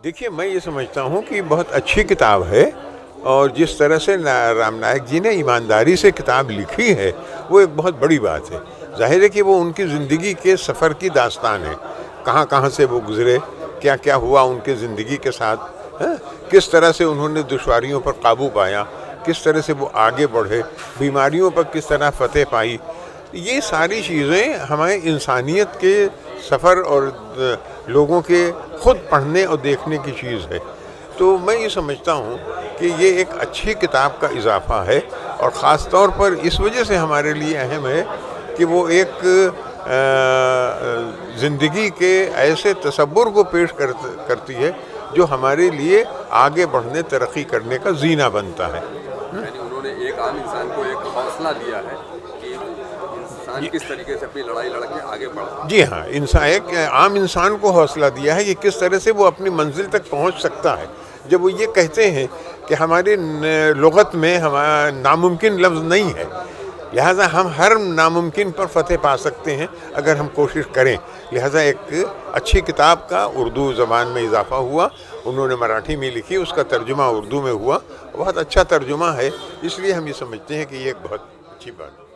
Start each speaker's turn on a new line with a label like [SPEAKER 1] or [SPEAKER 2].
[SPEAKER 1] देखिए, मैं ये समझता हूँ कि बहुत अच्छी किताब है, और जिस तरह से राम नायक जी ने ईमानदारी से किताब लिखी है, वो एक बहुत बड़ी बात है। ज़ाहिर है कि वो उनकी ज़िंदगी के सफ़र की दास्तान है, कहाँ कहाँ से वो गुज़रे, क्या क्या हुआ उनके ज़िंदगी के साथ, हैं? किस तरह से उन्होंने दुश्वारियों पर काबू पाया, किस तरह से वो आगे बढ़े, बीमारियों पर किस तरह फ़तेह पाई। ये सारी चीज़ें हमें इंसानियत के सफ़र और लोगों के खुद पढ़ने और देखने की चीज़ है। तो मैं ये समझता हूँ कि ये एक अच्छी किताब का इजाफ़ा है, और ख़ास तौर पर इस वजह से हमारे लिए अहम है कि वो एक ज़िंदगी के ऐसे तसव्वुर को पेश करती है जो हमारे लिए आगे बढ़ने, तरक्की करने का ज़ीना बनता है।
[SPEAKER 2] यानी उन्होंने एक आम इंसान को एक हौसला दिया है कि इंसान किस तरीके से अपनी लड़ाई लड़ के आगे बढ़ा।
[SPEAKER 1] जी हाँ, एक आम इंसान को हौसला दिया है कि किस तरह से वो अपनी मंजिल तक पहुंच सकता है। जब वो ये कहते हैं कि हमारी लुग़त में हमारा नामुमकिन लफ्ज़ नहीं है, लिहाजा हम हर नामुमकिन पर फ़तेह पा सकते हैं अगर हम कोशिश करें। लिहाजा एक अच्छी किताब का उर्दू ज़बान में इजाफ़ा हुआ, उन्होंने मराठी में लिखी, उसका तर्जुमा उर्दू में हुआ, बहुत अच्छा तर्जुमा है, इसलिए हम ये समझते हैं कि ये एक बहुत अच्छी बात है।